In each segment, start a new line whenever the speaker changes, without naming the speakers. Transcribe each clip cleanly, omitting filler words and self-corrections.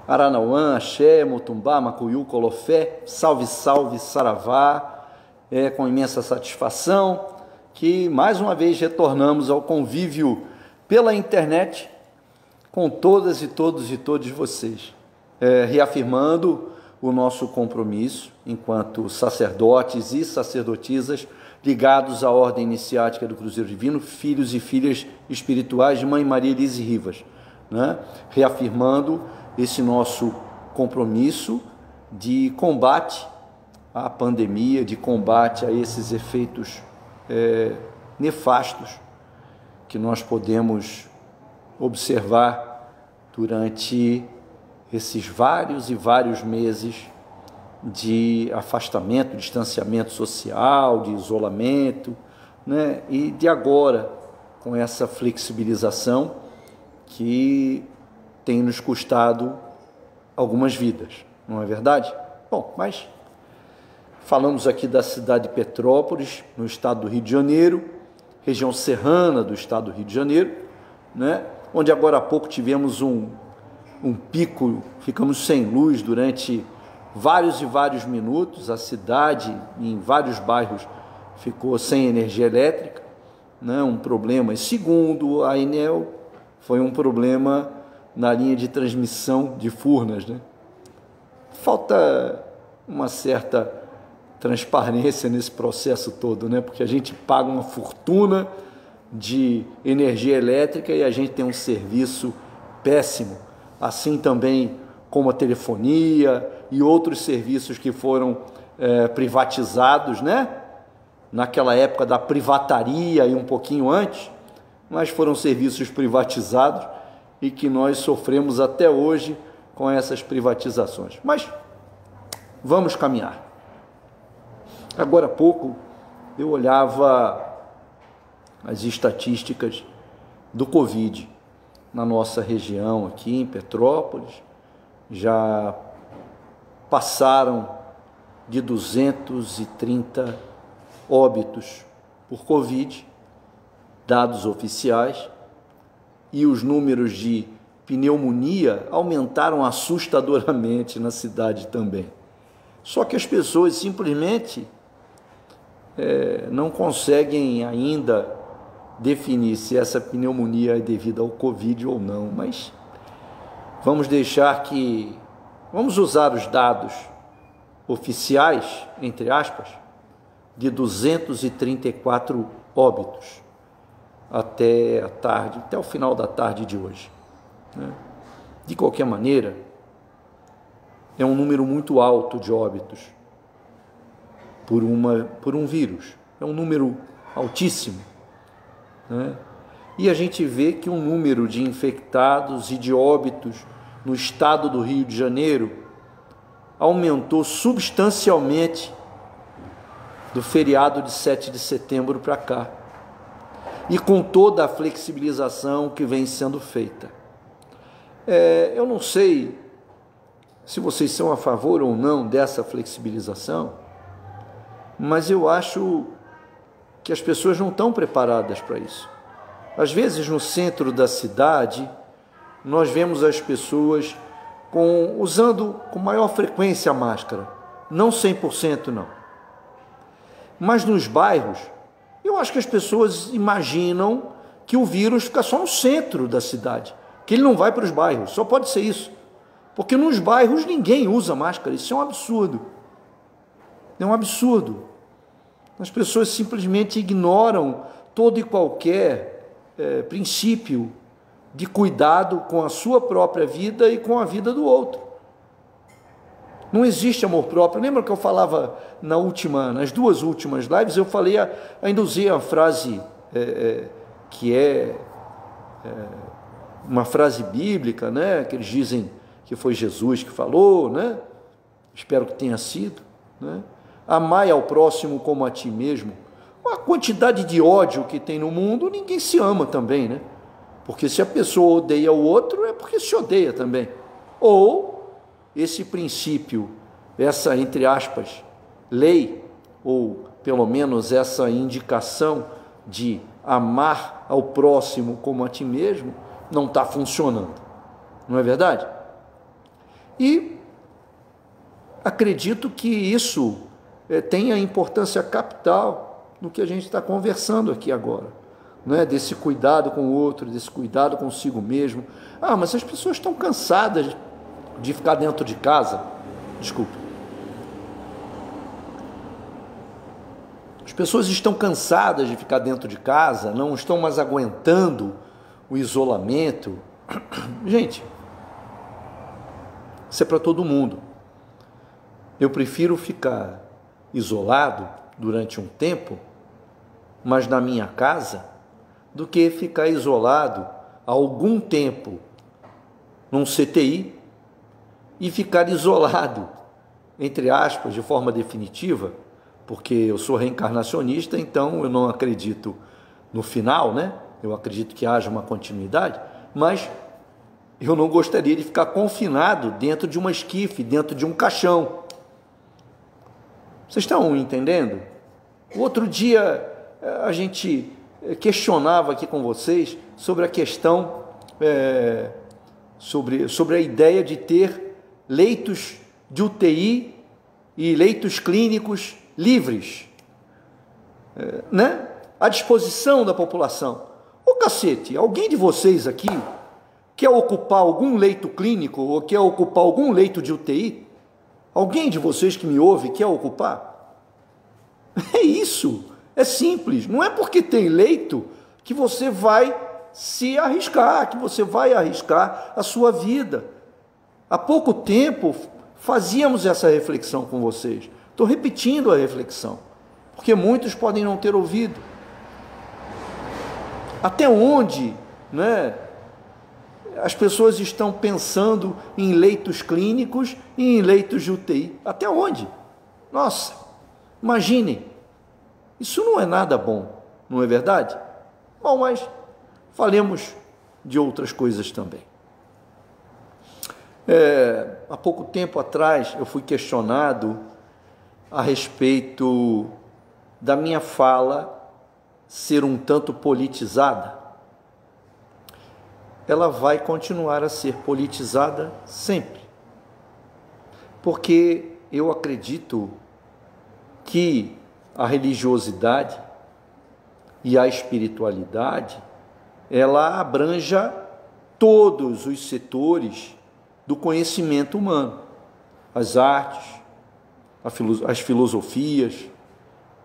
Aranauã, Axé, Motumbá, Macuiú, Colofé, salve, salve, saravá. É com imensa satisfação que mais uma vez retornamos ao convívio pela internet com todas e todos e todos vocês, reafirmando o nosso compromisso enquanto sacerdotes e sacerdotisas ligados à Ordem Iniciática do Cruzeiro Divino, filhos e filhas espirituais de Mãe Maria Elise Rivas, né? Reafirmando esse nosso compromisso de combate à pandemia, de combate a esses efeitos nefastos que nós podemos observar durante esses vários e vários meses de afastamento, distanciamento social, de isolamento, né? E de agora, com essa flexibilização que tem nos custado algumas vidas, não é verdade? Bom, mas falamos aqui da cidade de Petrópolis, no estado do Rio de Janeiro, região serrana do estado do Rio de Janeiro, né? Onde agora há pouco tivemos um pico, ficamos sem luz durante vários e vários minutos, a cidade em vários bairros ficou sem energia elétrica, né? Um problema. E segundo a Enel, foi um problema na linha de transmissão de Furnas, né? Falta uma certa transparência nesse processo todo, né? Porque a gente paga uma fortuna de energia elétrica e a gente tem um serviço péssimo, assim também como a telefonia e outros serviços que foram privatizados, né? Naquela época da privataria e um pouquinho antes, mas foram serviços privatizados e que nós sofremos até hoje com essas privatizações. Mas vamos caminhar. Agora há pouco eu olhava as estatísticas do Covid na nossa região aqui em Petrópolis. Já passaram de 230 óbitos por Covid, dados oficiais, e os números de pneumonia aumentaram assustadoramente na cidade também. Só que as pessoas simplesmente não conseguem ainda definir se essa pneumonia é devida ao Covid ou não, mas vamos usar os dados oficiais, entre aspas, de 234 óbitos até a tarde, até o final da tarde de hoje, né? De qualquer maneira, é um número muito alto de óbitos por um vírus, é um número altíssimo, né? E a gente vê que o número de infectados e de óbitos no estado do Rio de Janeiro aumentou substancialmente do feriado de 7 de setembro para cá, e com toda a flexibilização que vem sendo feita. Eu não sei se vocês são a favor ou não dessa flexibilização, mas eu acho que as pessoas não estão preparadas para isso. Às vezes, no centro da cidade, nós vemos as pessoas usando com maior frequência a máscara, não 100% não. Mas nos bairros, eu acho que as pessoas imaginam que o vírus fica só no centro da cidade, que ele não vai para os bairros, só pode ser isso. Porque nos bairros ninguém usa máscara, isso é um absurdo. É um absurdo. As pessoas simplesmente ignoram todo e qualquer princípio de cuidado com a sua própria vida e com a vida do outro. Não existe amor próprio. Lembra que eu falava nas duas últimas lives, eu falei, ainda usei a frase que é uma frase bíblica, né? Que eles dizem que foi Jesus que falou, né? Espero que tenha sido, né? Amai ao próximo como a ti mesmo. A quantidade de ódio que tem no mundo, ninguém se ama também, né? Porque se a pessoa odeia o outro, é porque se odeia também. Ou esse princípio, essa, entre aspas, lei, ou pelo menos essa indicação de amar ao próximo como a ti mesmo, não está funcionando. Não é verdade? E acredito que isso tenha importância capital no que a gente está conversando aqui agora, né? Desse cuidado com o outro, desse cuidado consigo mesmo. Mas as pessoas estão cansadas de ficar dentro de casa. Desculpe. As pessoas estão cansadas de ficar dentro de casa, não estão mais aguentando o isolamento. Gente, isso é para todo mundo. Eu prefiro ficar isolado durante um tempo, mas na minha casa, do que ficar isolado há algum tempo num CTI e ficar isolado, entre aspas, de forma definitiva, porque eu sou reencarnacionista, então eu não acredito no final, né? Eu acredito que haja uma continuidade, mas eu não gostaria de ficar confinado dentro de uma esquife, dentro de um caixão. Vocês estão entendendo? O outro dia a gente questionava aqui com vocês sobre a questão, sobre a ideia de ter leitos de UTI e leitos clínicos livres, né? À disposição da população. Ô cacete, alguém de vocês aqui quer ocupar algum leito clínico ou quer ocupar algum leito de UTI? Alguém de vocês que me ouve quer ocupar? É isso, é simples. Não é porque tem leito que você vai se arriscar, que você vai arriscar a sua vida. Há pouco tempo fazíamos essa reflexão com vocês. Estou repetindo a reflexão, porque muitos podem não ter ouvido. Até onde, né, as pessoas estão pensando em leitos clínicos e em leitos de UTI? Até onde? Nossa, imaginem, isso não é nada bom, não é verdade? Bom, mas falemos de outras coisas também. Há pouco tempo atrás eu fui questionado a respeito da minha fala ser um tanto politizada. Ela vai continuar a ser politizada sempre, porque eu acredito que a religiosidade e a espiritualidade, ela abranja todos os setores do conhecimento humano, as artes, as filosofias,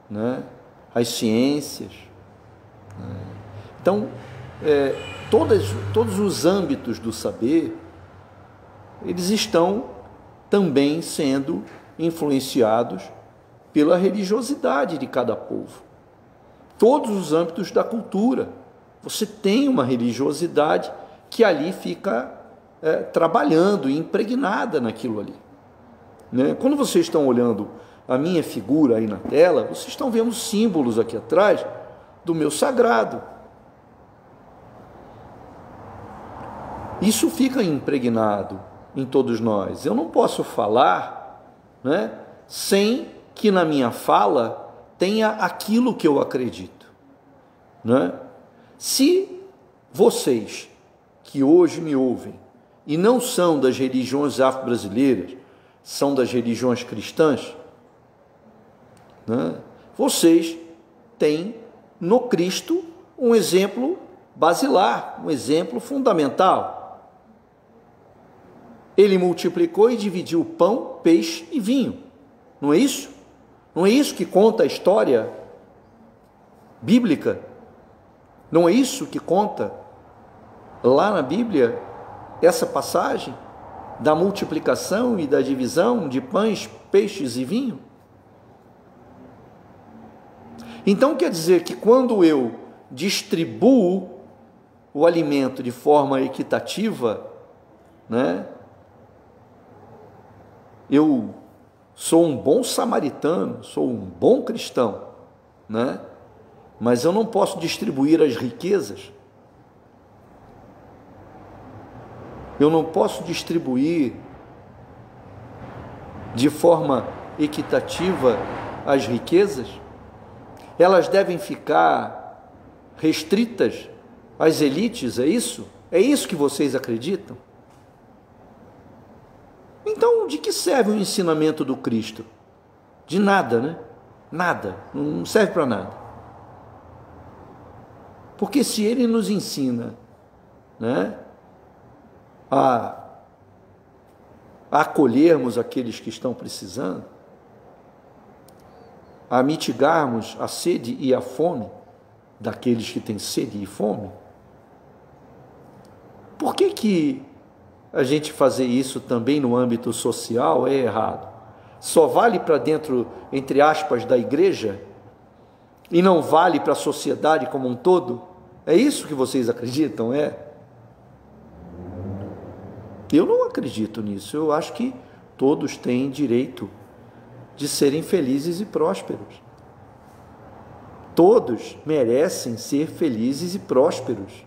né? As ciências. Então, todos os âmbitos do saber, eles estão também sendo influenciados pela religiosidade de cada povo. Todos os âmbitos da cultura. Você tem uma religiosidade que ali fica trabalhando, impregnada naquilo ali. Né? Quando vocês estão olhando a minha figura aí na tela, vocês estão vendo símbolos aqui atrás do meu sagrado. Isso fica impregnado em todos nós. Eu não posso falar, né, sem que na minha fala tenha aquilo que eu acredito, né? Se vocês que hoje me ouvem e não são das religiões afro-brasileiras, são das religiões cristãs, né? Vocês têm no Cristo um exemplo basilar, um exemplo fundamental. Ele multiplicou e dividiu pão, peixe e vinho. Não é isso? Não é isso que conta a história bíblica? Não é isso que conta lá na Bíblia essa passagem da multiplicação e da divisão de pães, peixes e vinho? Então quer dizer que quando eu distribuo o alimento de forma equitativa, né, eu sou um bom samaritano, sou um bom cristão, né? Mas eu não posso distribuir as riquezas. Eu não posso distribuir de forma equitativa as riquezas. Elas devem ficar restritas às elites, é isso? É isso que vocês acreditam? Então, de que serve o ensinamento do Cristo? De nada, né? Nada, não serve para nada. Porque se ele nos ensina, né, a acolhermos aqueles que estão precisando, a mitigarmos a sede e a fome daqueles que têm sede e fome, por que a gente fazer isso também no âmbito social é errado? Só vale para dentro, entre aspas, da igreja e não vale para a sociedade como um todo? É isso que vocês acreditam, é? Eu não acredito nisso. Eu acho que todos têm direito de serem felizes e prósperos. Todos merecem ser felizes e prósperos,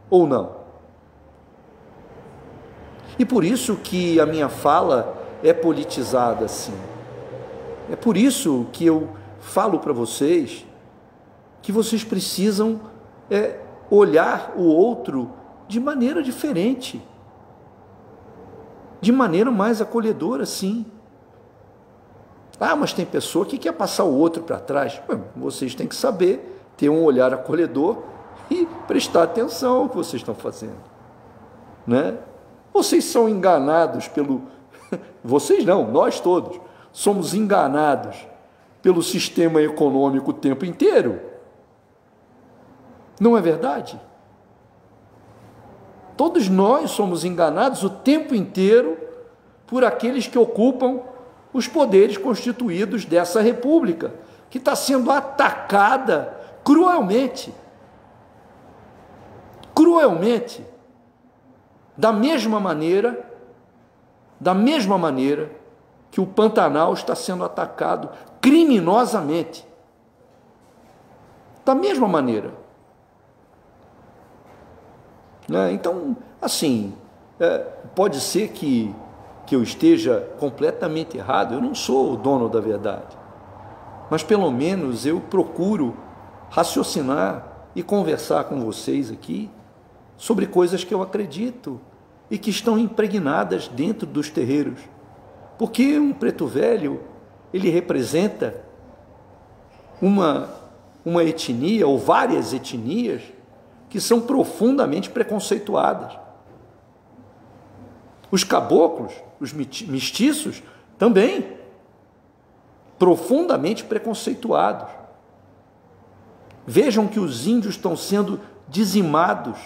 ou não? E por isso que a minha fala é politizada assim. É por isso que eu falo para vocês que vocês precisam olhar o outro de maneira diferente, de maneira mais acolhedora, sim. Ah, mas tem pessoa que quer passar o outro para trás. Vocês têm que saber ter um olhar acolhedor e prestar atenção ao que vocês estão fazendo, né? Vocês são enganados pelo... Vocês não, nós todos somos enganados pelo sistema econômico o tempo inteiro. Não é verdade? Todos nós somos enganados o tempo inteiro por aqueles que ocupam os poderes constituídos dessa república, que está sendo atacada cruelmente. Cruelmente. Da mesma maneira que o Pantanal está sendo atacado criminosamente. Da mesma maneira. Então, assim, pode ser que eu esteja completamente errado, eu não sou o dono da verdade, mas pelo menos eu procuro raciocinar e conversar com vocês aqui sobre coisas que eu acredito e que estão impregnadas dentro dos terreiros, porque um preto velho, ele representa uma etnia ou várias etnias que são profundamente preconceituadas. Os caboclos, os mestiços, também profundamente preconceituados. Vejam que os índios estão sendo dizimados.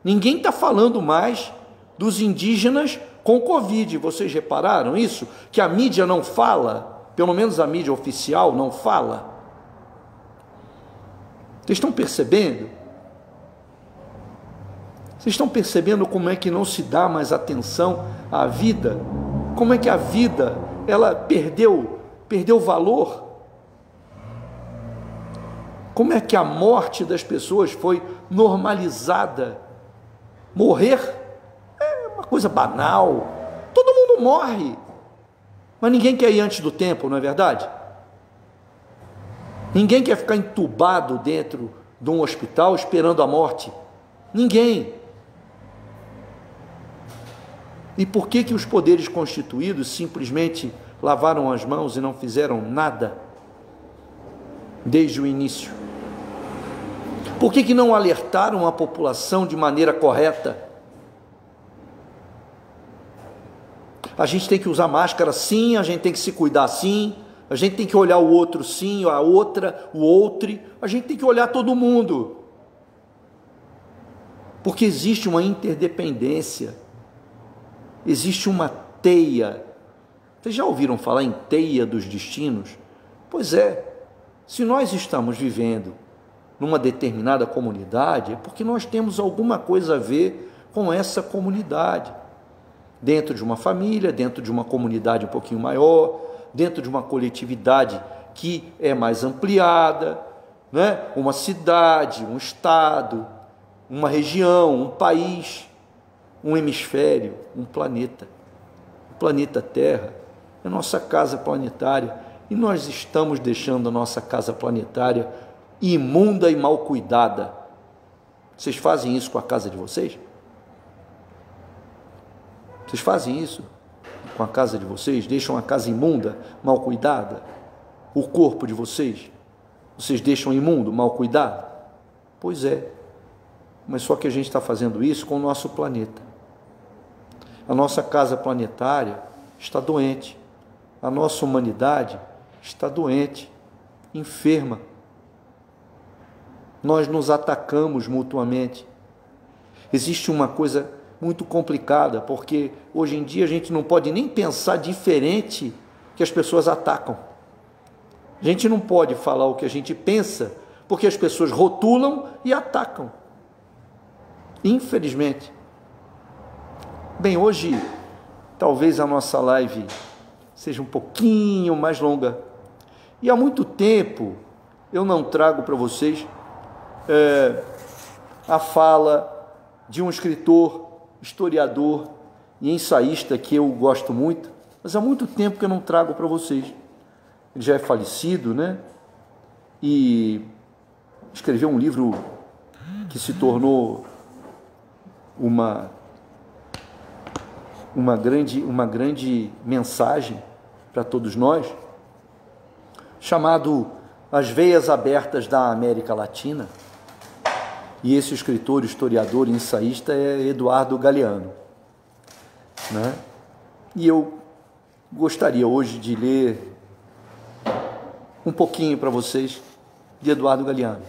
Ninguém está falando mais dos indígenas com Covid. Vocês repararam isso? Que a mídia não fala, pelo menos a mídia oficial não fala. Vocês estão percebendo? Vocês estão percebendo como é que não se dá mais atenção à vida? Como é que a vida, ela perdeu valor? Como é que a morte das pessoas foi normalizada? Morrer é uma coisa banal. Todo mundo morre. Mas ninguém quer ir antes do tempo, não é verdade? Ninguém quer ficar entubado dentro de um hospital esperando a morte. Ninguém. E por que os poderes constituídos simplesmente lavaram as mãos e não fizeram nada desde o início? Por que não alertaram a população de maneira correta? A gente tem que usar máscara sim, a gente tem que se cuidar sim, a gente tem que olhar o outro sim, a outra, o outro, a gente tem que olhar todo mundo. Porque existe uma interdependência, existe uma teia. Vocês já ouviram falar em teia dos destinos? Pois é, se nós estamos vivendo numa determinada comunidade, é porque nós temos alguma coisa a ver com essa comunidade. Dentro de uma família, dentro de uma comunidade um pouquinho maior, dentro de uma coletividade que é mais ampliada, né? Uma cidade, um estado, uma região, um país, um hemisfério, um planeta. O planeta Terra é nossa casa planetária e nós estamos deixando a nossa casa planetária imunda e mal cuidada. Vocês fazem isso com a casa de vocês? Vocês fazem isso? com a casa de vocês? Deixam a casa imunda, mal cuidada? O corpo de vocês deixam imundo, mal cuidado? Pois é, mas só que a gente está fazendo isso com o nosso planeta. A nossa casa planetária está doente, a nossa humanidade está doente, enferma. Nós nos atacamos mutuamente. Existe uma coisa muito complicada, porque hoje em dia a gente não pode nem pensar diferente que as pessoas atacam. A gente não pode falar o que a gente pensa, porque as pessoas rotulam e atacam. Infelizmente. Bem, hoje talvez a nossa live seja um pouquinho mais longa. E há muito tempo eu não trago para vocês a fala de um escritor, historiador e ensaísta que eu gosto muito, mas há muito tempo que eu não trago para vocês. Ele já é falecido, né? E escreveu um livro que se tornou uma grande mensagem para todos nós, chamado As Veias Abertas da América Latina. E esse escritor, historiador e ensaísta é Eduardo Galeano, né? E eu gostaria hoje de ler um pouquinho para vocês de Eduardo Galeano,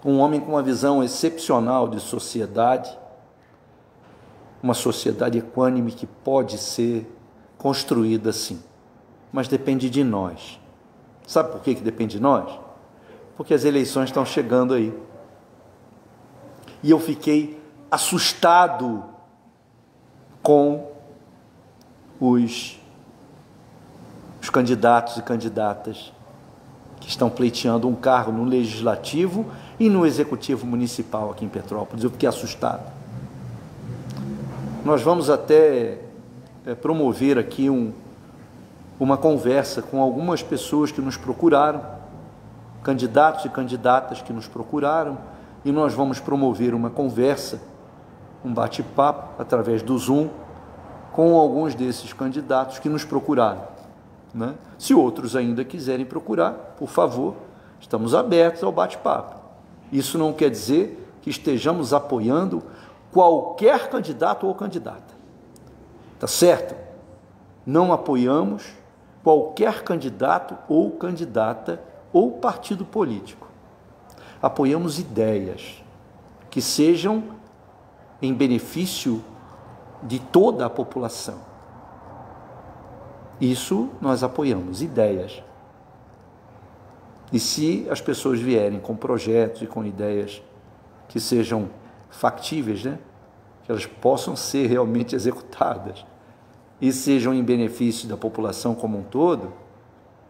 um homem com uma visão excepcional de sociedade, uma sociedade equânime que pode ser construída assim, mas depende de nós. Sabe por que depende de nós? Porque as eleições estão chegando aí. E eu fiquei assustado com os candidatos e candidatas que estão pleiteando um cargo no Legislativo e no Executivo Municipal aqui em Petrópolis. Eu fiquei assustado. Nós vamos até promover aqui uma conversa com algumas pessoas que nos procuraram, candidatos e candidatas que nos procuraram, e nós vamos promover uma conversa, um bate-papo através do Zoom com alguns desses candidatos que nos procuraram, né? Se outros ainda quiserem procurar, por favor, estamos abertos ao bate-papo. Isso não quer dizer que estejamos apoiando qualquer candidato ou candidata, tá certo? Não apoiamos qualquer candidato ou candidata ou partido político. Apoiamos ideias que sejam em benefício de toda a população. Isso nós apoiamos, ideias. E se as pessoas vierem com projetos e com ideias que sejam factíveis, né? Que elas possam ser realmente executadas e sejam em benefício da população como um todo,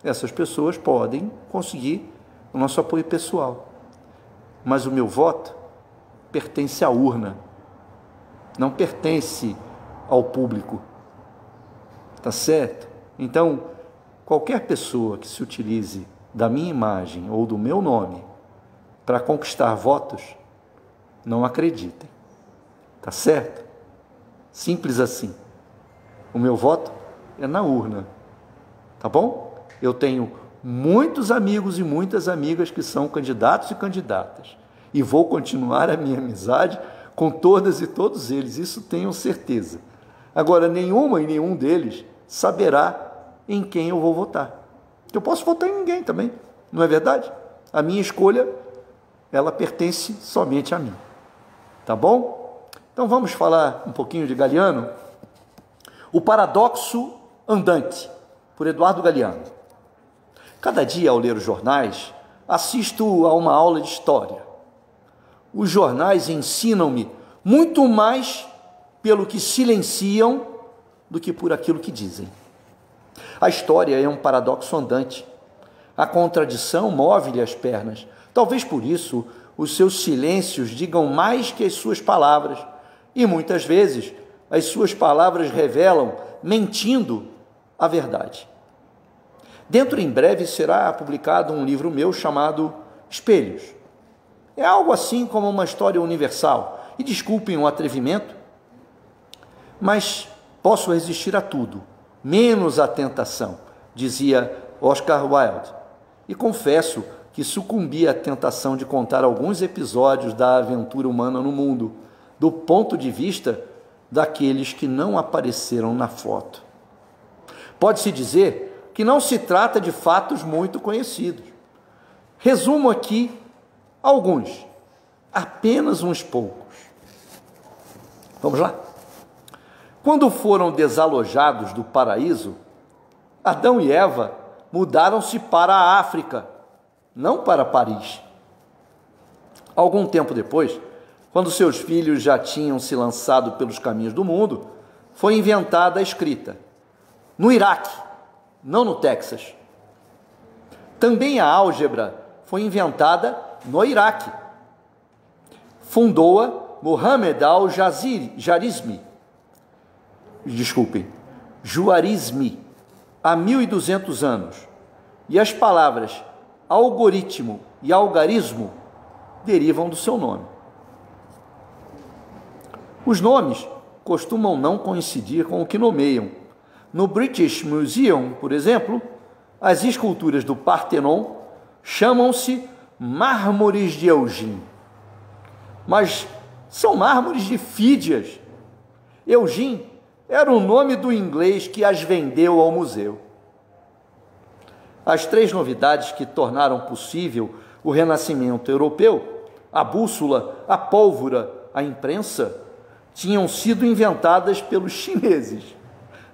essas pessoas podem conseguir o nosso apoio pessoal. Mas o meu voto pertence à urna, não pertence ao público, tá certo? Então, qualquer pessoa que se utilize da minha imagem ou do meu nome para conquistar votos, não acreditem, tá certo? Simples assim. O meu voto é na urna, tá bom? Eu tenho muitos amigos e muitas amigas que são candidatos e candidatas, e vou continuar a minha amizade com todas e todos eles, isso tenho certeza. Agora, nenhuma e nenhum deles saberá em quem eu vou votar. Eu posso votar em ninguém também, não é verdade? A minha escolha, ela pertence somente a mim, tá bom? Então vamos falar um pouquinho de Galeano. O Paradoxo Andante, por Eduardo Galeano. Cada dia, ao ler os jornais, assisto a uma aula de história. Os jornais ensinam-me muito mais pelo que silenciam do que por aquilo que dizem. A história é um paradoxo andante. A contradição move-lhe as pernas. Talvez por isso os seus silêncios digam mais que as suas palavras. E muitas vezes as suas palavras revelam, mentindo, a verdade. Dentro em breve será publicado um livro meu chamado Espelhos. É algo assim como uma história universal. E desculpem o atrevimento, mas Posso resistir a tudo, menos à tentação, dizia Oscar Wilde. E confesso que sucumbi à tentação de contar alguns episódios da aventura humana no mundo, do ponto de vista daqueles que não apareceram na foto. Pode-se dizer que não se trata de fatos muito conhecidos. Resumo aqui alguns, apenas uns poucos. Vamos lá? Quando foram desalojados do paraíso, Adão e Eva mudaram-se para a África, não para Paris. Algum tempo depois, quando seus filhos já tinham se lançado pelos caminhos do mundo, foi inventada a escrita. No Iraque, não no Texas. Também a álgebra foi inventada no Iraque. Fundou-a Muhammad al-Juarizmi, há 1.200 anos. E as palavras algoritmo e algarismo derivam do seu nome. Os nomes costumam não coincidir com o que nomeiam. No British Museum, por exemplo, as esculturas do Partenon chamam-se mármores de Elgin, mas são mármores de Fídias. Elgin era o nome do inglês que as vendeu ao museu. As três novidades que tornaram possível o renascimento europeu, a bússola, a pólvora, a imprensa, tinham sido inventadas pelos chineses,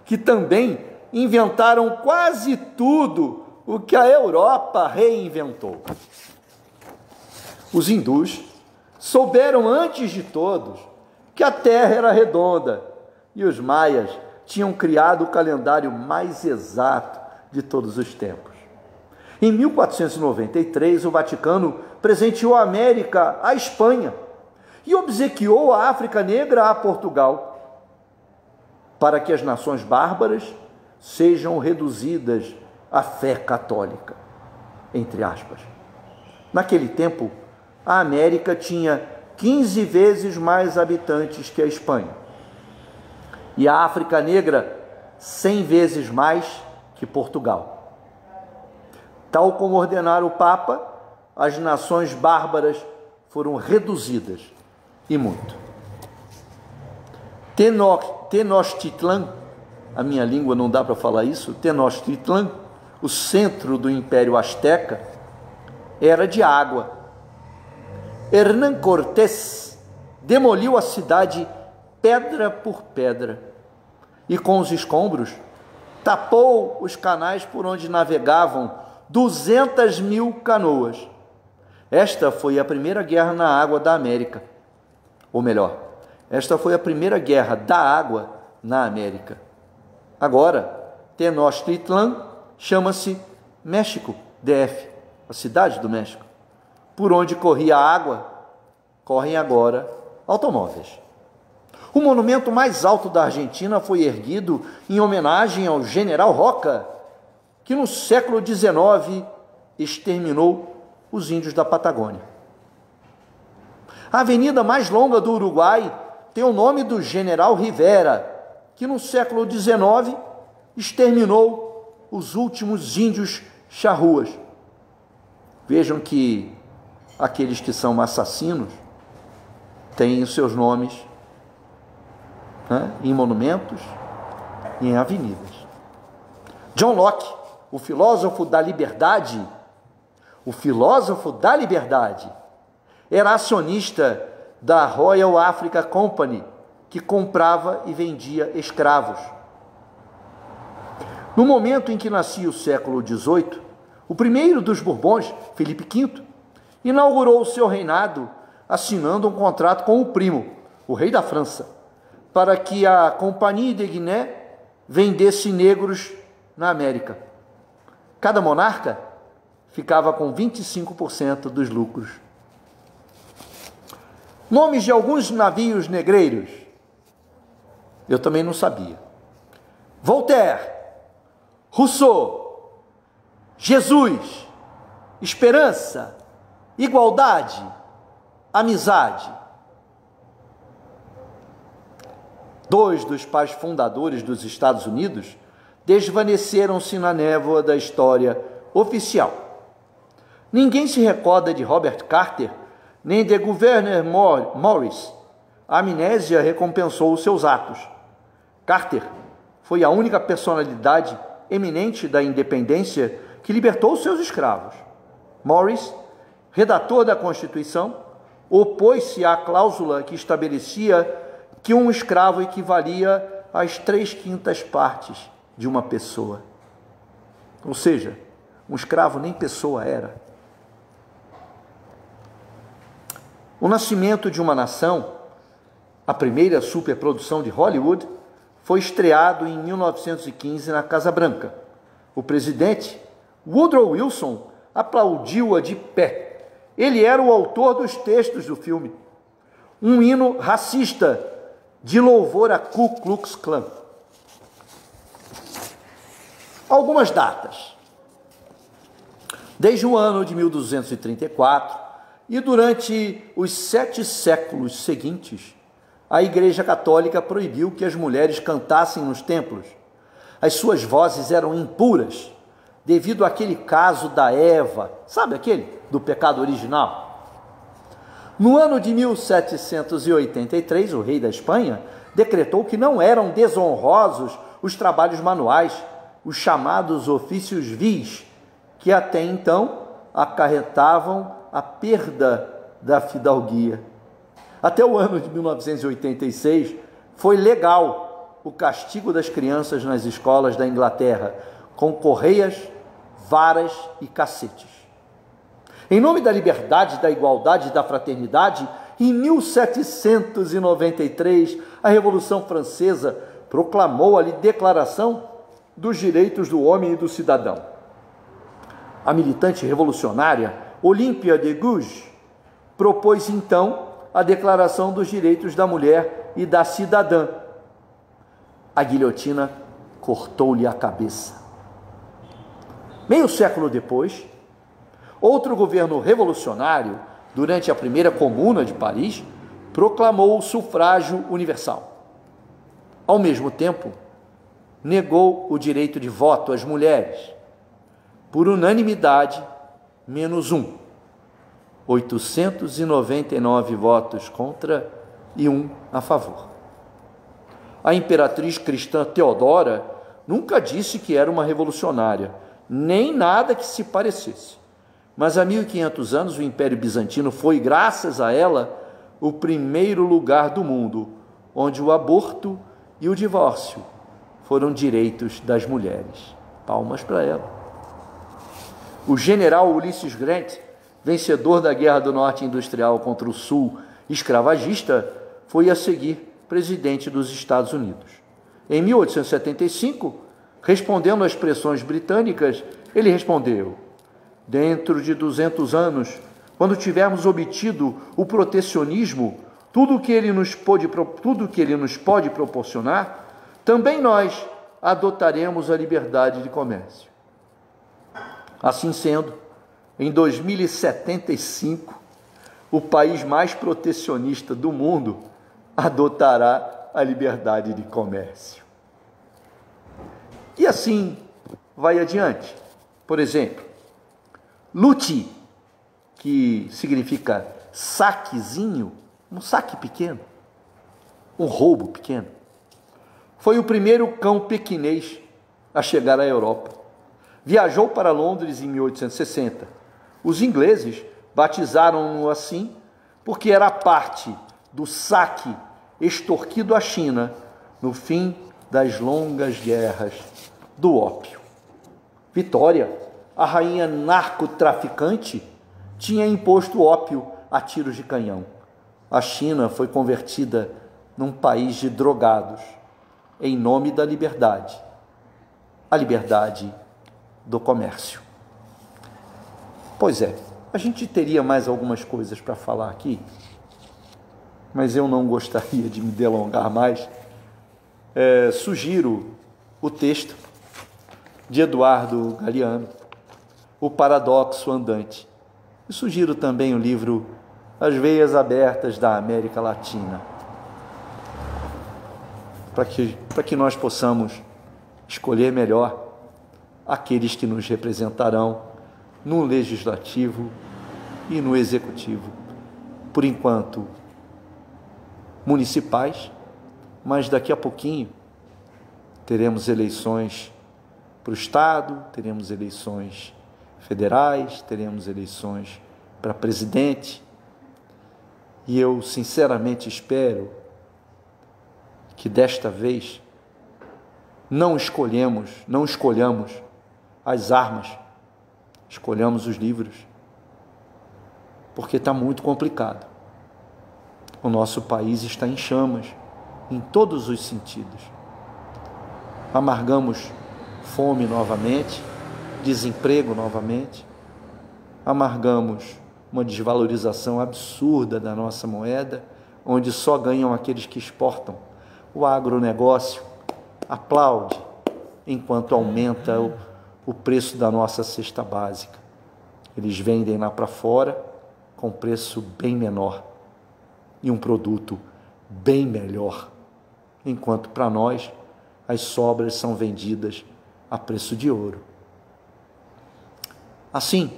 que também inventaram quase tudo o que a Europa reinventou. Os hindus souberam antes de todos que a Terra era redonda e os maias tinham criado o calendário mais exato de todos os tempos. Em 1493, o Vaticano presenteou a América à Espanha e obsequiou a África Negra a Portugal, para que as nações bárbaras sejam reduzidas à fé católica, entre aspas. Naquele tempo, a América tinha 15 vezes mais habitantes que a Espanha, e a África Negra 100 vezes mais que Portugal. Tal como ordenara o Papa, as nações bárbaras foram reduzidas, e muito. Tenochtitlan, a minha língua não dá para falar isso, Tenochtitlan, o centro do Império Azteca, era de água. Hernán Cortés demoliu a cidade pedra por pedra e, com os escombros, tapou os canais por onde navegavam 200.000 canoas. Esta foi a primeira guerra na água da América. Ou melhor, esta foi a primeira guerra da água na América. Agora, Tenochtitlan chama-se México, DF, a cidade do México. Por onde corria a água, correm agora automóveis. O monumento mais alto da Argentina foi erguido em homenagem ao General Roca, que no século XIX exterminou os índios da Patagônia. A avenida mais longa do Uruguai tem o nome do General Rivera, que no século XIX exterminou os últimos índios charruas. Vejam que aqueles que são assassinos têm os seus nomes, né, em monumentos e em avenidas. John Locke, o filósofo da liberdade, era acionista da Royal Africa Company, que comprava e vendia escravos. No momento em que nascia o século XVIII, o primeiro dos Bourbons, Felipe V, inaugurou o seu reinado assinando um contrato com o primo, o rei da França, para que a Compagnie de Guiné vendesse negros na América. Cada monarca ficava com 25% dos lucros. Nomes de alguns navios negreiros eu também não sabia. Voltaire, Rousseau, Jesus, esperança, igualdade, amizade. dois dos pais fundadores dos Estados Unidos, desvaneceram-se na névoa da história oficial. Ninguém se recorda de Robert Carter, nem de Gouverneur Morris. A amnésia recompensou os seus atos. Carter foi a única personalidade eminente da independência que libertou seus escravos. Morris, redator da Constituição, opôs-se à cláusula que estabelecia que um escravo equivalia às 3/5 partes de uma pessoa. Ou seja, um escravo nem pessoa era. O Nascimento de uma Nação, a primeira superprodução de Hollywood, foi estreado em 1915 na Casa Branca. O presidente, Woodrow Wilson, aplaudiu-a de pé. Ele era o autor dos textos do filme. Um hino racista de louvor a Ku Klux Klan. Algumas datas. Desde o ano de 1234 e durante os 7 séculos seguintes, a Igreja Católica proibiu que as mulheres cantassem nos templos. As suas vozes eram impuras, devido àquele caso da Eva, sabe aquele do pecado original? No ano de 1783, o rei da Espanha decretou que não eram desonrosos os trabalhos manuais, os chamados ofícios vis, que até então acarretavam a perda da fidalguia. Até o ano de 1986, foi legal o castigo das crianças nas escolas da Inglaterra, com correias, varas e cacetes. Em nome da liberdade, da igualdade e da fraternidade, em 1793, a Revolução Francesa proclamou a Declaração dos Direitos do Homem e do Cidadão. A militante revolucionária Olympia de Gouges propôs então a Declaração dos Direitos da Mulher e da Cidadã. A guilhotina cortou-lhe a cabeça. Meio século depois, outro governo revolucionário, durante a primeira Comuna de Paris, proclamou o sufrágio universal. Ao mesmo tempo, negou o direito de voto às mulheres, por unanimidade, menos 1. 899 votos contra e 1 a favor. A imperatriz cristã Teodora nunca disse que era uma revolucionária, nem nada que se parecesse. Mas há 1500 anos o Império Bizantino foi, graças a ela, o primeiro lugar do mundo onde o aborto e o divórcio foram direitos das mulheres. Palmas para ela. O general Ulysses Grant, vencedor da Guerra do Norte Industrial contra o Sul escravagista, foi a seguir presidente dos Estados Unidos. Em 1875, respondendo às pressões britânicas, ele respondeu: dentro de 200 anos, quando tivermos obtido o protecionismo, tudo que ele nos pode proporcionar, também nós adotaremos a liberdade de comércio. Assim sendo, em 2075, o país mais protecionista do mundo adotará a liberdade de comércio. E assim vai adiante. Por exemplo, looting, que significa saquezinho, um saque pequeno, um roubo pequeno, foi o primeiro cão pequinês a chegar à Europa. Viajou para Londres em 1860. Os ingleses batizaram-no assim porque era parte do saque extorquido à China no fim das longas guerras do ópio. Vitória, a rainha narcotraficante, tinha imposto ópio a tiros de canhão. A China foi convertida num país de drogados, em nome da liberdade, a liberdade do comércio. Pois é, a gente teria mais algumas coisas para falar aqui, mas eu não gostaria de me delongar mais. Sugiro o texto de Eduardo Galeano, O Paradoxo Andante, e sugiro também o livro As Veias Abertas da América Latina. para que nós possamos escolher melhor aqueles que nos representarão no legislativo e no executivo. Por enquanto, municipais, mas daqui a pouquinho teremos eleições para o Estado, teremos eleições federais, teremos eleições para presidente, e eu sinceramente espero que desta vez não escolhamos as armas, escolhamos os livros, porque está muito complicado. O nosso país está em chamas, em todos os sentidos. Amargamos fome novamente, desemprego novamente, amargamos uma desvalorização absurda da nossa moeda, onde só ganham aqueles que exportam. O agronegócio aplaude enquanto aumenta o preço da nossa cesta básica. Eles vendem lá para fora com preço bem menor e um produto bem melhor, enquanto para nós as sobras são vendidas a preço de ouro. Assim,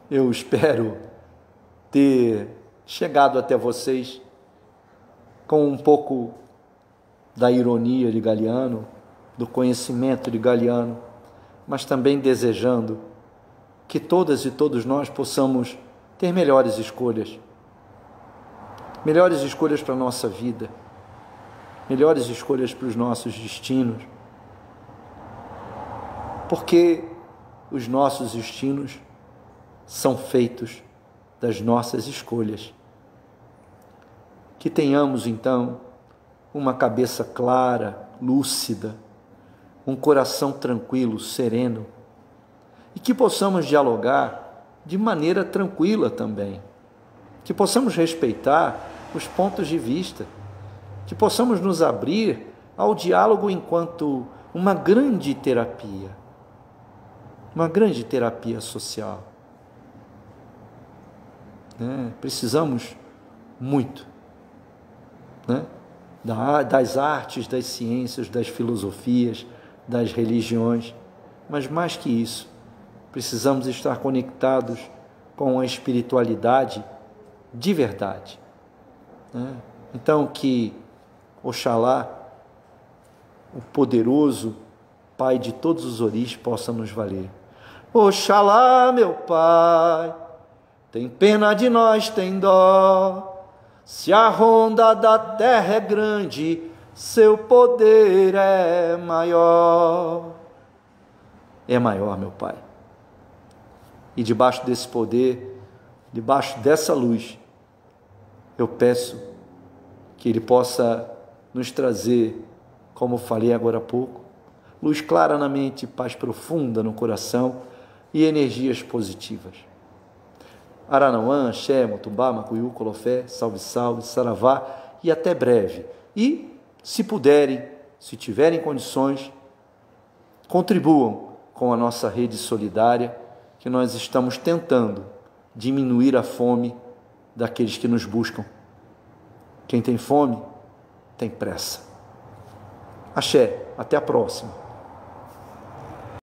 eu espero ter chegado até vocês com um pouco da ironia de Galiano, do conhecimento de Galiano, mas também desejando que todas e todos nós possamos ter melhores escolhas para a nossa vida, melhores escolhas para os nossos destinos, porque os nossos destinos são feitos das nossas escolhas. Que tenhamos, então, uma cabeça clara, lúcida, um coração tranquilo, sereno, e que possamos dialogar de maneira tranquila também, que possamos respeitar os pontos de vista, que possamos nos abrir ao diálogo enquanto uma grande terapia social. Precisamos muito, das artes, das ciências, das filosofias, das religiões, mas mais que isso, precisamos estar conectados com a espiritualidade de verdade. Então, que Oxalá, o poderoso Pai de todos os oris, possa nos valer. Oxalá, meu Pai, tem pena de nós, tem dó. Se a ronda da terra é grande, seu poder é maior. É maior, meu Pai. E debaixo desse poder, debaixo dessa luz, eu peço que Ele possa nos trazer, como falei agora há pouco, luz clara na mente, paz profunda no coração e energias positivas. Aranauã, Axé, Motumbá, Macuiú, Colofé, salve, salve, saravá e até breve. E, se puderem, se tiverem condições, contribuam com a nossa rede solidária, que nós estamos tentando diminuir a fome daqueles que nos buscam. Quem tem fome, tem pressa. Axé, até a próxima.